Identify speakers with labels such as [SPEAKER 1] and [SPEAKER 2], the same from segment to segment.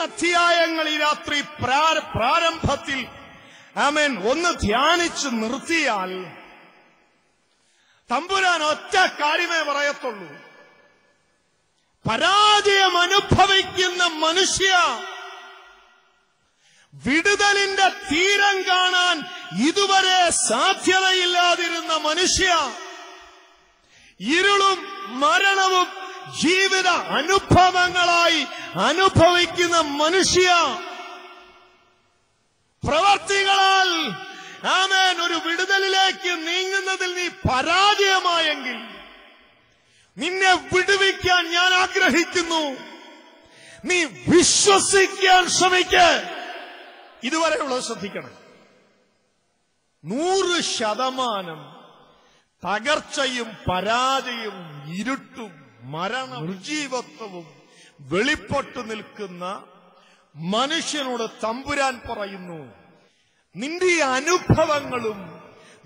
[SPEAKER 1] അധ്യായങ്ങൾ ഈ രാത്രി പ്രാരംഭത്തിൽ ആമേൻ ഒന്ന് ധ്യാനിച്ച് നിർത്തിയാൽ തമ്പുരാൻ ഒറ്റ കാര്യമേ പറയത്തുള്ളൂ. പരാജയം അനുഭവിക്കുന്ന മനുഷ്യ, വിടുതലിന്റെ തീരം കാണാൻ ഇതുവരെ സാധ്യതയില്ലാതിരുന്ന മനുഷ്യ, ഇരുളും മരണവും ജീവിത അനുഭവങ്ങളായി അനുഭവിക്കുന്ന മനുഷ്യ, പ്രവർത്തികളാൽ ആമേൻ ഒരു വിടുതലിലേക്ക് നീങ്ങുന്നതിൽ നീ പരാജയമായെങ്കിൽ നിന്നെ വിടുവിക്കാൻ ഞാൻ ആഗ്രഹിക്കുന്നു. നീ വിശ്വസിക്കാൻ ശ്രമിക്ക. ഇതുവരെയുള്ളത് ശ്രദ്ധിക്കണം. 100% തകർച്ചയും പരാജയവും ഇരുട്ടും മരണം നിർജീവത്വവും വെളിപ്പെട്ടു നിൽക്കുന്ന മനുഷ്യനോട് തമ്പുരാൻ പറയുന്നു, നിന്റെ ഈ അനുഭവങ്ങളും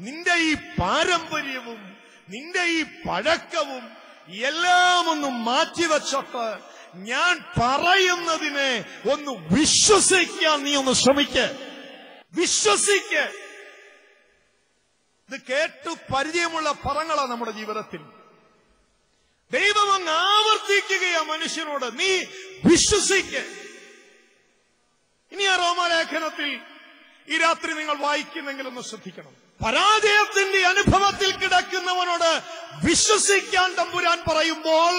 [SPEAKER 1] നിന്റെ ഈ പാരമ്പര്യവും നിന്റെ ഈ പഴക്കവും എല്ലാം ഒന്ന് മാറ്റിവെച്ചിട്ട് ഞാൻ പറയുന്നതിനെ ഒന്ന് വിശ്വസിക്കാൻ നീ ഒന്ന് ശ്രമിക്ക. വിശ്വസിക്ക. ഇത് കേട്ടു പരിചയമുള്ള പദങ്ങളാണ് നമ്മുടെ ജീവിതത്തിൽ. ദൈവം അങ്ങ് ആവർത്തിക്കുകയാ മനുഷ്യനോട്, നീ വിശ്വസിക്ക. ഇനി ആ റോമാലേഖനത്തിൽ ഈ രാത്രി നിങ്ങൾ വായിക്കുന്നെങ്കിൽ ഒന്ന് ശ്രദ്ധിക്കണം. പരാജയത്തിന്റെ അനുഭവത്തിൽ കിടക്കുന്നവനോട് വിശ്വസിക്കാൻ തമ്പുരാൻ പറയുമ്പോൾ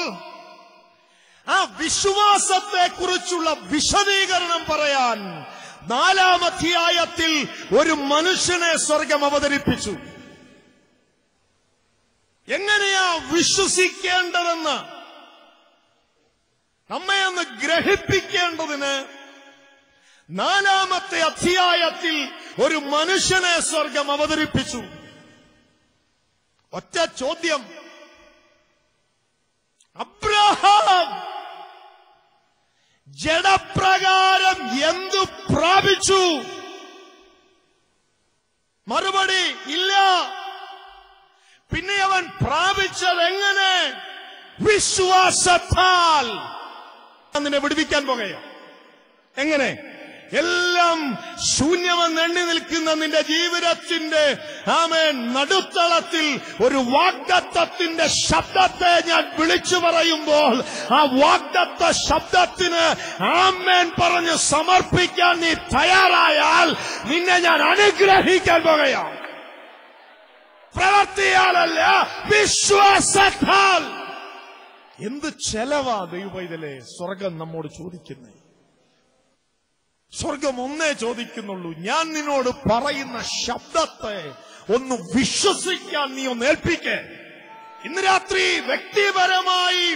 [SPEAKER 1] ആ വിശ്വാസത്തെ കുറിച്ചുള്ള വിശദീകരണം പറയാൻ 4-ാം അധ്യായത്തിൽ ഒരു മനുഷ്യനെ സ്വർഗം അവതരിപ്പിച്ചു. എങ്ങനെയാ വിശ്വസിക്കേണ്ടതെന്ന് നമ്മെ ഒന്ന് ഗ്രഹിപ്പിക്കേണ്ടതിന് 4-ാമത്തെ അധ്യായത്തിൽ ഒരു മനുഷ്യനെ സ്വർഗം അവതരിപ്പിച്ചു. ഒറ്റ ചോദ്യം, അബ്രഹാം ജഡപ്രകാരം എന്തു പ്രാപിച്ചു? മറുപടി ഇല്ല. പിന്നെ അവൻ പ്രാപിച്ചത് എങ്ങനെ? വിശ്വാസത്താൽ. നിന്നെ വിടുവിക്കാൻ പോകുകയോ? എങ്ങനെ? എല്ലാം ശൂന്യമെന്ന് എണ്ണി നിൽക്കുന്ന നിന്റെ ജീവിതത്തിന്റെ ആമേൻ നടുത്തളത്തിൽ ഒരു വാഗ്ദത്തത്തിന്റെ ശബ്ദത്തെ ഞാൻ വിളിച്ചു പറയുമ്പോൾ ആ വാഗ്ദത്ത ശബ്ദത്തിന് ആമേൻ പറഞ്ഞ് സമർപ്പിക്കാൻ നീ തയ്യാറായാൽ നിന്നെ ഞാൻ അനുഗ്രഹിക്കാൻ പോകുകയാണ്. പ്രവർത്തിയാലല്ല, വിശ്വാസത്താൽ. എന്ത് ചെലവാ ദൈവപൈതലേ സ്വർഗം നമ്മോട് ചോദിക്കുന്നത്? സ്വർഗം ഒന്നേ ചോദിക്കുന്നുള്ളൂ, ഞാൻ നിന്നോട് പറയുന്ന ശബ്ദത്തെ ഒന്ന് വിശ്വസിക്കാൻ നീ ഒന്ന് ഏൽപ്പിക്കേ. ഇന്ന് രാത്രി വ്യക്തിപരമായി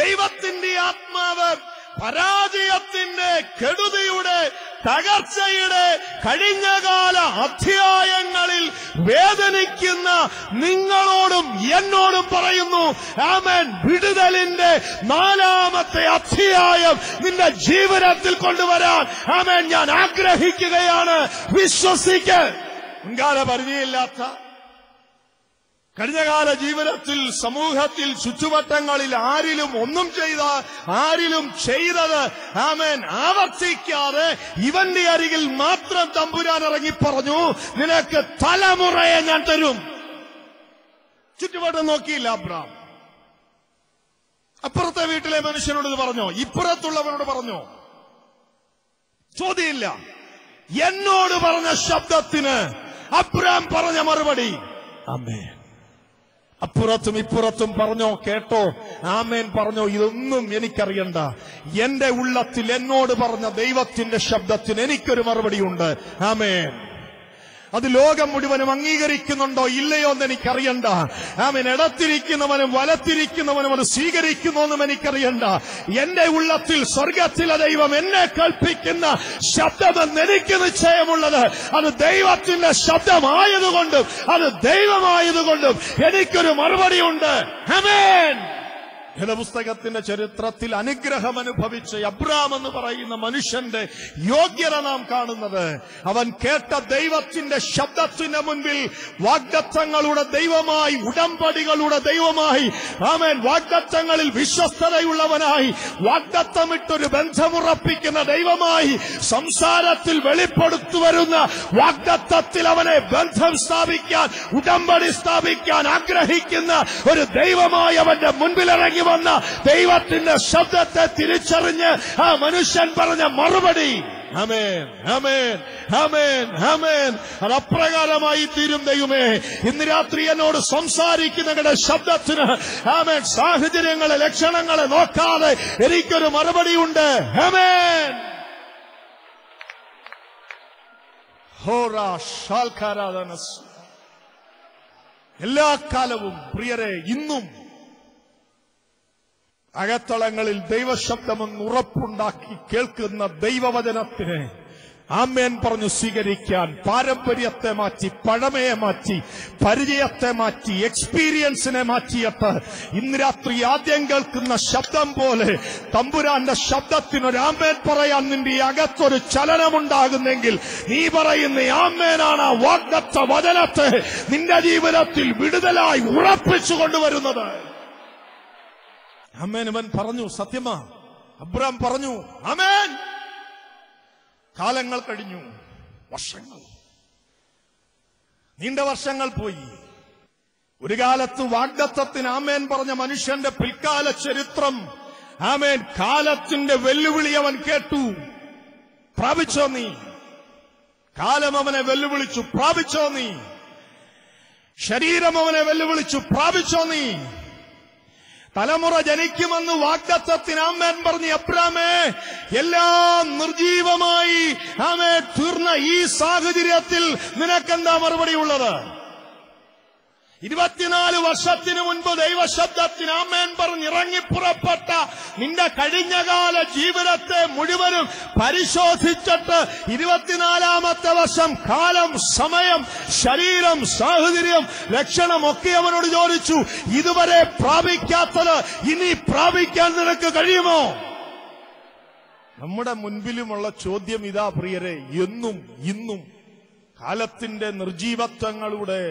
[SPEAKER 1] ദൈവത്തിന്റെ ആത്മാവ് പരാജയത്തിന്റെ, കെടുതിയുടെ, തകർച്ചയുടെ കഴിഞ്ഞകാല അധ്യായങ്ങളിൽ വേദനിക്കുന്ന നിങ്ങളോടും എന്നോടും പറയുന്നു, ആമേൻ, വിടുതലിന്റെ 4-ാമത്തെ അധ്യായം നിന്റെ ജീവിതത്തിൽ കൊണ്ടുവരാൻ ആമേൻ ഞാൻ ആഗ്രഹിക്കുകയാണ്. വിശ്വസിക്ക. മുൻകാല പരിചയമില്ലാത്ത, കഴിഞ്ഞകാല ജീവിതത്തിൽ സമൂഹത്തിൽ ചുറ്റുവട്ടങ്ങളിൽ ആരിലും ഒന്നും ആരിലും ചെയ്തത് ആമേൻ ആവർത്തിക്കാതെ ഇവന്റെ അരികിൽ മാത്രം തമ്പുരാൻ ഇറങ്ങി പറഞ്ഞു, നിനക്ക് തലമുറയെ ഞാൻ തരും. ചുറ്റുവട്ടം നോക്കിയില്ല അബ്രഹാം. അപ്പുറത്തെ വീട്ടിലെ മനുഷ്യനോട് ഇത് പറഞ്ഞോ? ഇപ്പുറത്തുള്ളവനോട് പറഞ്ഞോ? ചോദ്യമില്ല. എന്നോട് പറഞ്ഞ ശബ്ദത്തിന് അബ്രഹാം പറഞ്ഞ മറുപടി ആമേൻ. അപ്പുറത്തും ഇപ്പുറത്തും പറഞ്ഞോ? കേട്ടോ? ആമേൻ പറഞ്ഞോ? ഇതൊന്നും എനിക്കറിയണ്ട. എന്റെ ഉള്ളത്തിൽ എന്നോട് പറഞ്ഞ ദൈവത്തിന്റെ ശബ്ദത്തിന് എനിക്കൊരു മറുപടിയുണ്ട്. ആമേൻ. അത് ലോകം മുഴുവനും അംഗീകരിക്കുന്നുണ്ടോ ഇല്ലയോ എന്ന് എനിക്കറിയണ്ട. ആമേൻ. ഇടത്തിരിക്കുന്നവനും വലത്തിരിക്കുന്നവനും അത് സ്വീകരിക്കുന്നോന്നും എനിക്കറിയണ്ട. എന്റെ ഉള്ളത്തിൽ സ്വർഗത്തിലെ ദൈവം എന്നെ കൽപ്പിക്കുന്ന ശബ്ദമെന്ന് എനിക്ക് നിശ്ചയമുള്ളത് അത് ദൈവത്തിന്റെ ശബ്ദമായതുകൊണ്ടും അത് ദൈവമായതുകൊണ്ടും എനിക്കൊരു മറുപടിയുണ്ട്. ആമേൻ. വേദപുസ്തകത്തിന്റെ ചരിത്രത്തിൽ അനുഗ്രഹം അനുഭവിച്ച അബ്രാം എന്ന് പറയുന്ന മനുഷ്യന്റെ യോഗ്യത നാം കാണുന്നത് അവൻ കേട്ട ദൈവത്തിന്റെ ശബ്ദത്തിന് മുൻപിൽ വാഗ്ദത്തങ്ങളുടെ ദൈവമായി, ഉടമ്പടികളുടെ ദൈവമായി, ആമേൻ, വാഗ്ദത്തങ്ങളിൽ വിശ്വസ്തതയുള്ളവനായി, വാഗ്ദത്തമിട്ടൊരു ബന്ധമുറപ്പിക്കുന്ന ദൈവമായി, സംസാരത്തിൽ വെളിപ്പെടുത്തു വരുന്ന വാഗ്ദത്തത്തിൽ അവനെ ബന്ധം സ്ഥാപിക്കാൻ, ഉടമ്പടി സ്ഥാപിക്കാൻ ആഗ്രഹിക്കുന്ന ഒരു ദൈവമായി അവന്റെ മുൻപിൽ ഇറങ്ങി വന്ന ദൈവത്തിന്റെ ശബ്ദത്തെ തിരിച്ചറിഞ്ഞ് ആ മനുഷ്യൻ പറഞ്ഞ മറുപടി ആമേൻ, ആമേൻ, ആമേൻ, ആമേൻ, അത് അപ്രകാരമായി തീരും. ദൈവമേ, ഇന്ന് രാത്രി എന്നോട് സംസാരിക്കുന്നവരുടെ ശബ്ദത്തിന് ആമേൻ, സാഹചര്യങ്ങളെ, ലക്ഷണങ്ങളെ നോക്കാതെ എനിക്കൊരു മറുപടിയുണ്ട്. ആമേൻ. എല്ലാ കാലവും പ്രിയരെ, ഇന്നും അകത്തളങ്ങളിൽ ദൈവശബ്ദമെന്ന് ഉറപ്പുണ്ടാക്കി കേൾക്കുന്ന ദൈവവചനത്തിന് ആമേൻ പറഞ്ഞു സ്വീകരിക്കാൻ പാരമ്പര്യത്തെ മാറ്റി, പഴമയെ മാറ്റി, പരിചയത്തെ മാറ്റി, എക്സ്പീരിയൻസിനെ മാറ്റിയിട്ട് ഇന്ന് രാത്രി ആദ്യം കേൾക്കുന്ന ശബ്ദം പോലെ തമ്പുരാന്റെ ശബ്ദത്തിനൊരു ആമേൻ പറയാൻ നിന്റെ അകത്തൊരു ചലനമുണ്ടാകുന്നെങ്കിൽ നീ പറയുന്ന ആമേനാണ് ആ വാഗ്ദത്ത വചനത്തെ നിന്റെ ജീവിതത്തിൽ വിടുതലായി ഉറപ്പിച്ചു കൊണ്ടുവരുന്നത്. ആമേൻ. അവൻ പറഞ്ഞു, സത്യമാ. അബ്രാം പറഞ്ഞു, ആമേൻ. കാലങ്ങൾ കഴിഞ്ഞു, വർഷങ്ങൾ, നീണ്ട വർഷങ്ങൾ പോയി. ഒരു കാലത്ത് വാഗ്ദത്തത്തിന് ആമേൻ പറഞ്ഞ മനുഷ്യന്റെ പിൽക്കാല ചരിത്രം, ആമേൻ, കാലത്തിന്റെ വെല്ലുവിളി അവൻ കേട്ടു. പ്രാപിച്ചോ നീ? കാലം അവനെ വെല്ലുവിളിച്ചു. പ്രാപിച്ചോ നീ? ശരീരം അവനെ വെല്ലുവിളിച്ചു. പ്രാപിച്ചോ നീ? തലമുറ ജനിക്കുമെന്ന് വാഗ്ദത്തത്തിന് ആമേൻ പറഞ്ഞ അബ്രാമേ, എല്ലാം നിർജീവമായി ആമേൻ തീർന്ന ഈ സാഹചര്യത്തിൽ നിനക്കെന്താ മറുപടി ഉള്ളത്? 24 വർഷത്തിനു മുൻപ് ദൈവശബ്ദത്തിന് ആമേൻ പറഞ്ഞിറങ്ങി പുറപ്പെട്ട നിന്റെ കഴിഞ്ഞകാല ജീവിതത്തെ മുഴുവനും പരിശോധിച്ചിട്ട് 24ാമത്തെ വർഷം കാലം, സമയം, ശരീരം, സാഹചര്യം, ലക്ഷണമൊക്കെ അവനോട് ചോദിച്ചു. ഇതുവരെ പ്രാപിക്കാത്തത് ഇനി പ്രാപിക്കാൻ നിനക്ക് കഴിയുമോ? നമ്മുടെ മുൻപിലുമുള്ള ചോദ്യം ഇതാ പ്രിയരെ, എന്നും ഇന്നും കാലത്തിന്റെ നിർജീവത്വങ്ങളുടെ,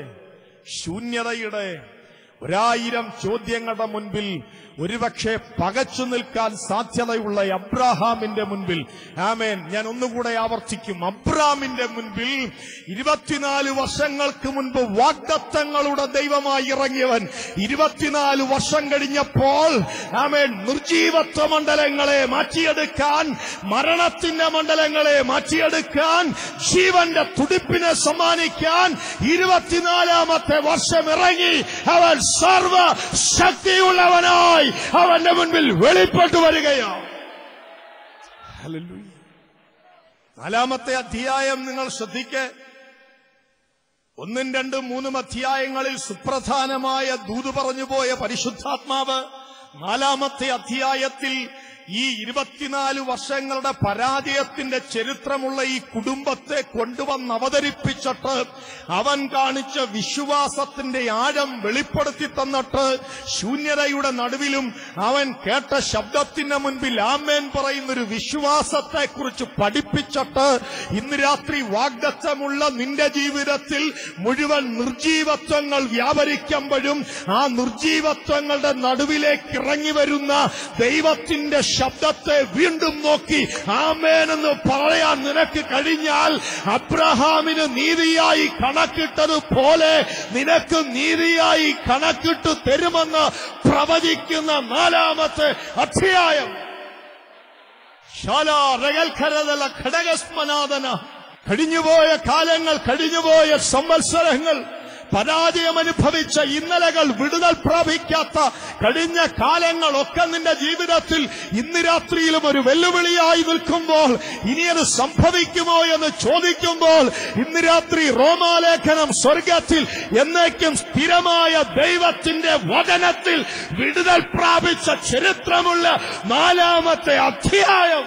[SPEAKER 1] ശൂന്യതയുടെ 1000 ചോദ്യങ്ങളുടെ മുൻപിൽ ഒരുപക്ഷെ പകച്ചു നിൽക്കാൻ സാധ്യതയുള്ള അബ്രാഹാമിന്റെ മുൻപിൽ, ആമേൻ, ഞാൻ ഒന്നുകൂടെ ആവർത്തിക്കും, അബ്രാമിന്റെ മുൻപിൽ 24 വർഷങ്ങൾക്ക് മുൻപ് വാഗ്ദത്തങ്ങളുടെ ദൈവമായി ഇറങ്ങിയവൻ 24 വർഷം കഴിഞ്ഞപ്പോൾ ആമേൻ നിർജീവത്വ മണ്ഡലങ്ങളെ മാറ്റിയെടുക്കാൻ, മരണത്തിന്റെ മണ്ഡലങ്ങളെ മാറ്റിയെടുക്കാൻ, ജീവന്റെ തുടിപ്പിനെ സമ്മാനിക്കാൻ 24ാമത്തെ വർഷം ഇറങ്ങി അവൻ സർവ ശക്തിയുള്ളവനായി അവന്റെ മുൻപിൽ വെളിപ്പെട്ടു വരികയാണ്. ഹല്ലേലൂയ. 4ാമത്തെ അധ്യായം നിങ്ങൾ ശ്രദ്ധിക്കേ. 1, 2, 3 അധ്യായങ്ങളിൽ സുപ്രധാനമായ ദൂത് പറഞ്ഞുപോയ പരിശുദ്ധാത്മാവ് 4ാമത്തെ അധ്യായത്തിൽ ഈ 24 വർഷങ്ങളുടെ പരാജയത്തിന്റെ ചരിത്രമുള്ള ഈ കുടുംബത്തെ കൊണ്ടുവന്ന് അവതരിപ്പിച്ചിട്ട് അവൻ കാണിച്ച വിശ്വാസത്തിന്റെ ആഴം വെളിപ്പെടുത്തി തന്നിട്ട് ശൂന്യതയുടെ നടുവിലും അവൻ കേട്ട ശബ്ദത്തിന് മുൻപിൽ ആമേൻ പറയുന്നൊരു വിശ്വാസത്തെക്കുറിച്ച് പഠിപ്പിച്ചിട്ട് ഇന്ന് രാത്രി വാഗ്ദത്തമുള്ള നിന്റെ ജീവിതത്തിൽ മുഴുവൻ നിർജീവത്വങ്ങൾ വ്യാപരിക്കുമ്പോഴും ആ നിർജീവത്വങ്ങളുടെ നടുവിലേക്ക് ഇറങ്ങി വരുന്ന ദൈവത്തിന്റെ ശബ്ദത്തെ വീണ്ടും നോക്കി ആമേൻ എന്ന് പറയാൻ നിനക്ക് കഴിഞ്ഞാൽ അബ്രഹാമിന് നീതിയായി കണക്കിട്ടതുപോലെ നിനക്ക് നീതിയായി കണക്കിട്ട് തരുമെന്ന് പ്രവചിക്കുന്ന 4ാമത്തെ അധ്യായം. കഴിഞ്ഞുപോയ കാലങ്ങൾ, കഴിഞ്ഞുപോയ സംവത്സരങ്ങൾ, പരാജയമനുഭവിച്ച ഇന്നലകൾ, വിടുതൽ പ്രാപിക്കാത്ത കഴിഞ്ഞ കാലങ്ങളൊക്കെ നിന്റെ ജീവിതത്തിൽ ഇന്ന് രാത്രിയിലും ഒരു വെല്ലുവിളിയായി നിൽക്കുമ്പോൾ, ഇനിയത് സംഭവിക്കുമോ എന്ന് ചോദിക്കുമ്പോൾ, ഇന്ന് രാത്രി റോമാലേഖനം സ്വർഗത്തിൽ എന്നേക്കും സ്ഥിരമായ ദൈവത്തിന്റെ വചനത്തിൽ വിടുതൽ പ്രാപിച്ച ചരിത്രമുള്ള 4ാമത്തെ അധ്യായം